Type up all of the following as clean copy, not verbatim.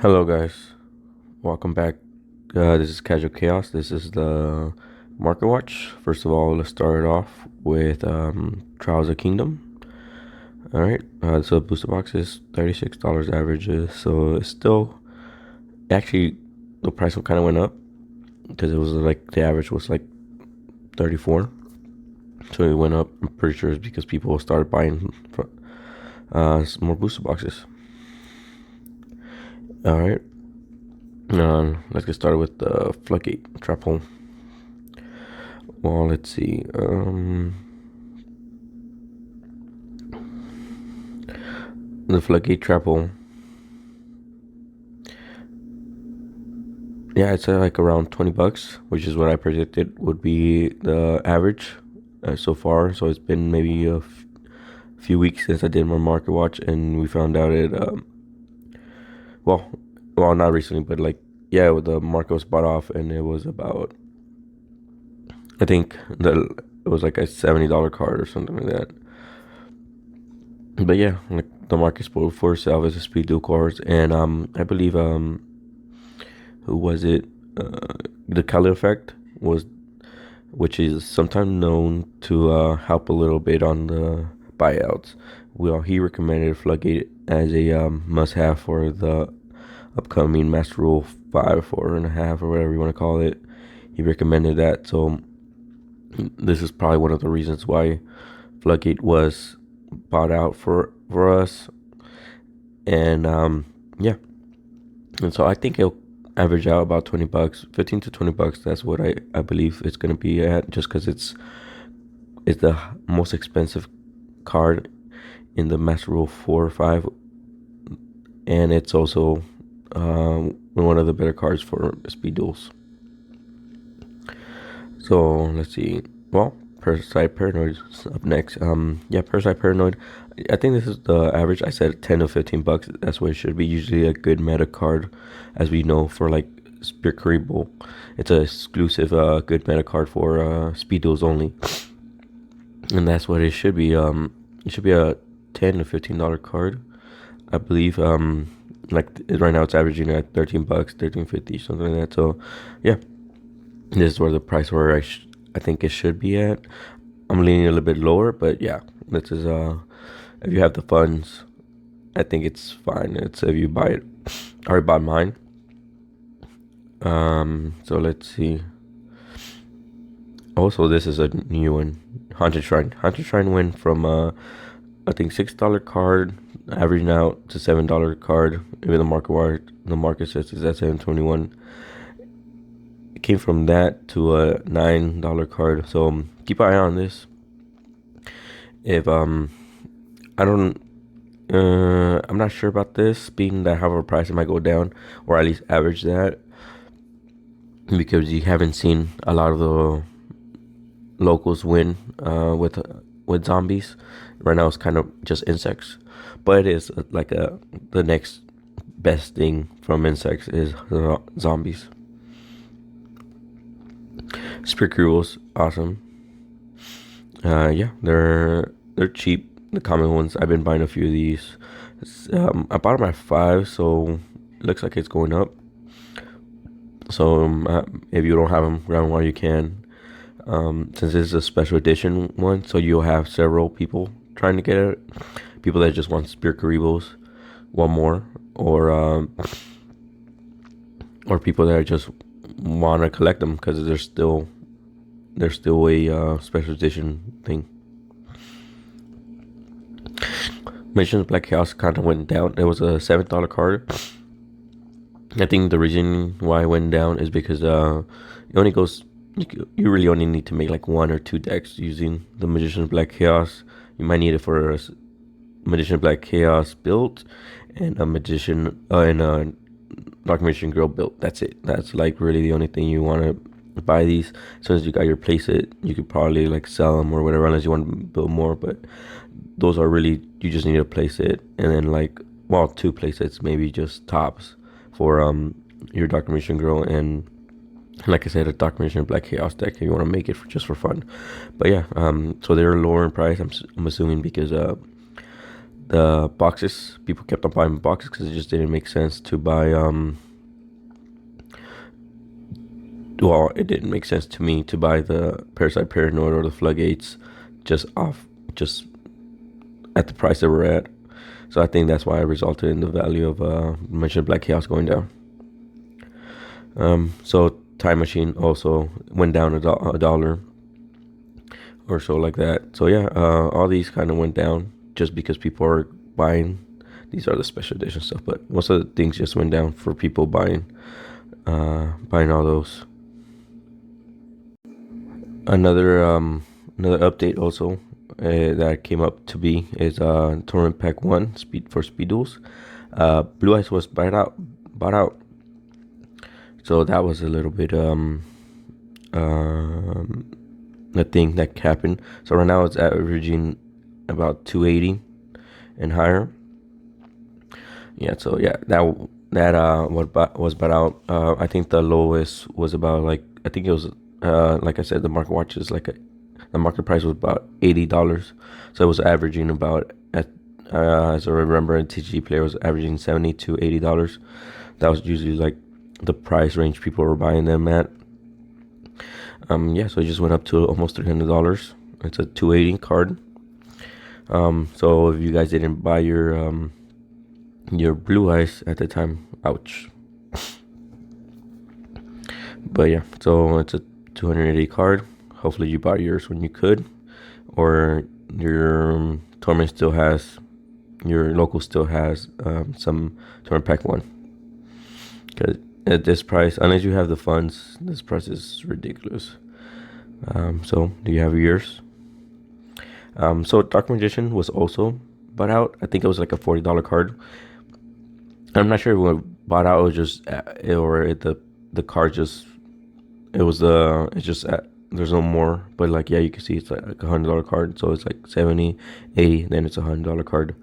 Hello, guys. Welcome back. This is Casual Chaos. This is the Market Watch. First of all, let's start off with Trials of Kingdom. All right. So booster box is $36 averages. So it's still actually the price kind of went up because it was like the average was like 34. So it went up. I'm pretty sure it's because people started buying some more booster boxes. All right. Let's get started with the Floodgate Trap Hole. Well, let's see. The Floodgate Trap Hole. Yeah, it's like around $20, which is what I predicted would be the average so far. So it's been maybe a few weeks since I did my market watch, and we found out it. Well, well, not recently, but like yeah, the market was bought off, and it was about I think it was like a $70 card or something like that. But yeah, like the market spoiled for itself as a speed duel cards, and I believe who was it? The Kelly effect was, which is sometimes known to help a little bit on the buyouts. Well, he recommended Floodgate as a must-have for the upcoming Master Rule 5, 4.5, or whatever you want to call it. He recommended that, so this is probably one of the reasons why Floodgate was bought out for us, and yeah, and so I think it'll average out about $20, 15 to $20. That's what I believe it's gonna be at, just because it's the most expensive card in the Master Rule 4 or 5, and it's also one of the better cards for speed duels. So let's see. Well, Parasite Paranoid is up next. Yeah, Parasite Paranoid. I think this is the average. I said $10 to $15. That's what it should be. Usually a good meta card, as we know, for like Spirit Cerebral. It's an exclusive good meta card for speed duels only, and that's what it should be. It should be a $10 to $15 card, I believe. Like right now it's averaging at $13, 13.50, something like that. So yeah, this is where the price where I think it should be at. I'm leaning a little bit lower, but yeah, this is if you have the funds, I think it's fine. It's if you buy it. I already bought mine. So let's see. Also, this is a new one. Haunted Shrine. Haunted Shrine went from I think $6 card averaging out to $7 card. Even the market says it's at 7.21. It came from that to a $9 card. So keep an eye on this. If I don't I'm not sure about this being that however price it might go down, or at least average that, because you haven't seen a lot of the locals win with zombies. Right now it's kind of just insects, but it is like the next best thing from insects is zombies. Spirit Rules, awesome. Yeah, they're cheap. The common ones. I've been buying a few of these. I bought them at 5, so it looks like it's going up. So if you don't have them, grab them while you can. Since this is a special edition one, so you'll have several people trying to get it. People that just want Spirit Cerebrals, one more, or people that just want to collect them because they're still a special edition thing. Missions Black Chaos kind of went down. It was a $7 card. I think the reason why it went down is because it only goes. You really only need to make like 1 or 2 decks using the Magician's Black Chaos. You might need it for a Magician Black Chaos build and a Magician and a Dark Magician Girl build. That's it. That's like really the only thing you want to buy these. As soon as you got your playset, you could probably like sell them or whatever, unless you want to build more. But those are really, you just need a playset, and then like, well, 2 playsets, maybe just tops for your Dark Magician Girl, and like I said, a Dark Magician Black Chaos deck if you want to make it just for fun. But yeah, so they're lower in price. I'm assuming because the boxes. People kept on buying boxes because it just didn't make sense to buy. Well, it didn't make sense to me to buy the Parasite Paranoid or the Floodgates just off, just at the price they were at. So I think that's why it resulted in the value of mentioned Black Chaos going down. So Time Machine also went down a dollar or so like that. So yeah, all these kind of went down just because people are buying. These are the special edition stuff, but most of the things just went down for people buying all those. Another update also that came up to be is Tournament Pack 1 Speed Duels. Blue Eyes was bought out. So that was a little bit a thing that happened. So right now it's averaging about 280 and higher. Yeah, so yeah, that what was bought out. I think the lowest was about like, I think it was like I said, the market watch is like the market price was about $80. So it was averaging about as I remember, a TG player was averaging $70 to $80. That was usually like the price range people were buying them at. Yeah, so it just went up to almost $300. It's a 280 card. So if you guys didn't buy your Blue Eyes at the time, ouch. But yeah, so it's a 280 card. Hopefully you bought yours when you could, or your tournament still has, your local still has some tournament pack 1. Because at this price, unless you have the funds, this price is ridiculous. So do you have yours? So Dark Magician was also bought out. I think it was like a $40 card. I'm not sure if it bought out, it was just the card just, it's just there's no more, but like, yeah, you can see it's like a $100 card, so it's like 70, 80, then it's a $100 card.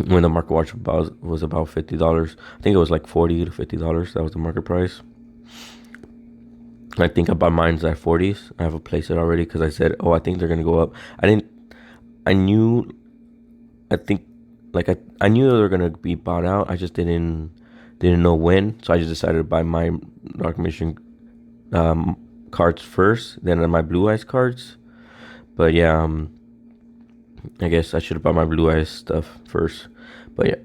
When the market watch was about $50, I think it was like $40 to $50. That was the market price. I think I bought mine's at 40s. I have a playset already because I said, oh, I think they're gonna go up. I knew, I think, like I knew they were gonna be bought out. I just didn't know when, so I just decided to buy my Dark Mission cards first, then my Blue Eyes cards. But yeah, I guess I should have bought my Blue Eyes stuff first. But yeah,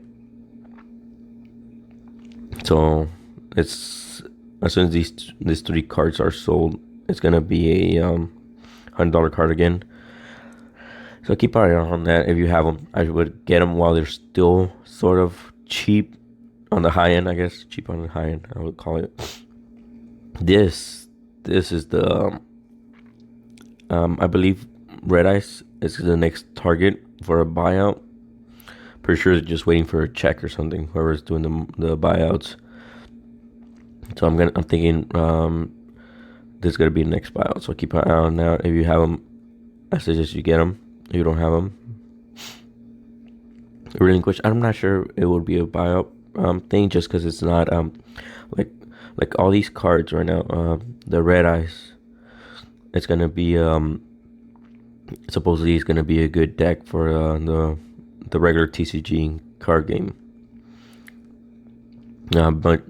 so it's, as soon as these 3 cards are sold, it's gonna be a $100 card again. So keep an eye on that. If you have them, I would get them while they're still sort of cheap on the high end. I guess cheap on the high end, I would call it. This is the I believe Red Ice is the next target for a buyout. Pretty sure they're just waiting for a check or something. Whoever's doing the buyouts. So I'm thinking this is gonna be the next buyout. So keep an eye on that. If you have them, I suggest you get them. If you don't have them, relinquish. I'm not sure it would be a buyout thing, just because it's not like all these cards right now. The Red Eyes, it's gonna be supposedly it's gonna be a good deck for the regular TCG card game. But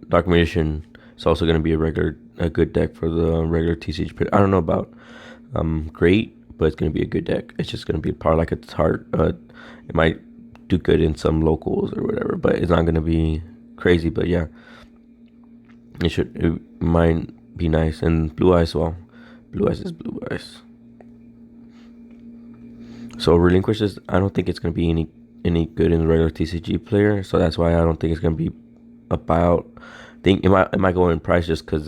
Dark Magician is also gonna be a good deck for the regular TCG. I don't know about great, but it's gonna be a good deck. It's just gonna be probably like it's hard. It might do good in some locals or whatever, but it's not gonna be crazy. But yeah, it might be nice. And Blue Eyes, well, Blue Eyes is Blue Eyes. So relinquishes, I don't think it's gonna be any good in the regular TCG player. So that's why I don't think it's gonna be a buyout thing. It might go in price just because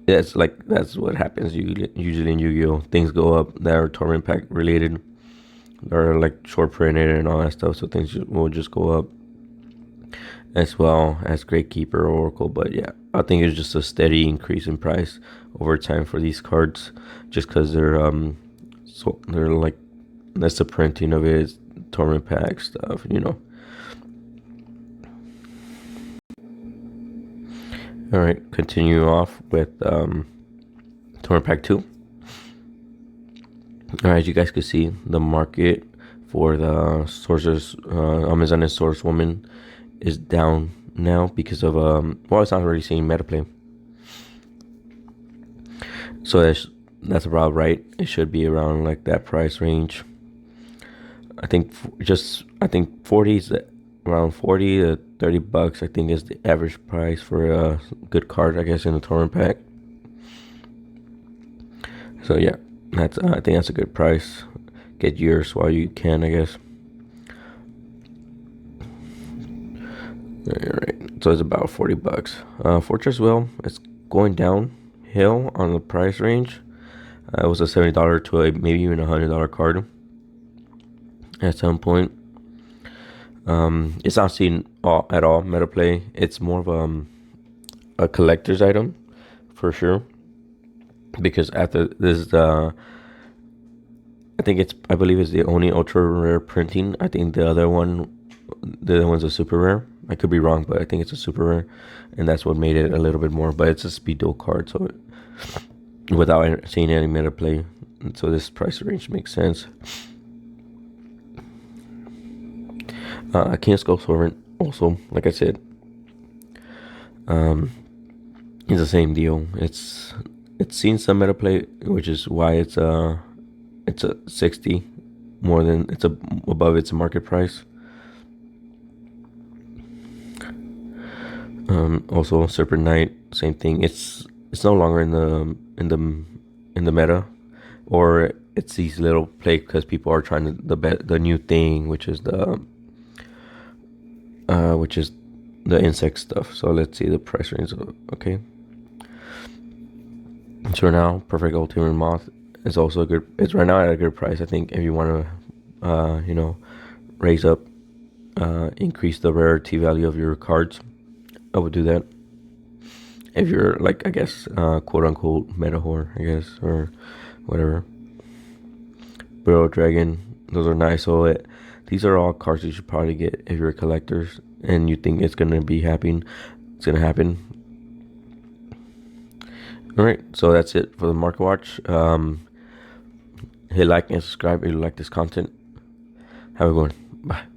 that's what happens usually in Yu-Gi-Oh. Things go up that are tournament pack related, or like short printed and all that stuff. So things will just go up, as well as Great Keeper or Oracle. But yeah, I think it's just a steady increase in price over time for these cards, just because they're like, that's the printing of it, tournament pack stuff, All right, continue off with tournament pack 2. As you guys could see, the market for the sources, Amazon and Source Woman is down now because of well, it's not really seeing meta play. So that's about right. It should be around like that price range. I think 40 is around 40 to 30 bucks. I think is the average price for a good card, I guess, in a tournament pack. So yeah, that's I think that's a good price. Get yours while you can, I guess. All right, so it's about 40 bucks. Fortress Will, it's going downhill on the price range. It was a $70 to a maybe even $100 card at some point. It's not seen at all meta play. It's more of a collector's item for sure. Because after this, I believe it's the only ultra rare printing. I think the other one's a super rare. I could be wrong, but I think it's a super rare, and that's what made it a little bit more. But it's a speed duel card, so without seeing any meta play, so this price range makes sense. King's Skull Servant also, like I said, it's the same deal. It's seen some meta play, which is why it's a 60 more than above its market price. Also Serpent Knight, same thing. It's no longer in the meta, or it's these little play because people are trying the new thing, which is the insect stuff. So let's see the price range. Okay. So now, Perfect Ultimate Moth is also a good. It's right now at a good price. I think if you want to, raise up, increase the rarity value of your cards, I would do that. If you're like, I guess, quote unquote meta whore, I guess, or whatever. Bro Dragon, those are nice. So these are all cards you should probably get if you're collectors and you think it's gonna be happening. It's gonna happen. All right, so that's it for the Market Watch. Hit like and subscribe if you like this content. Have a good one. Bye.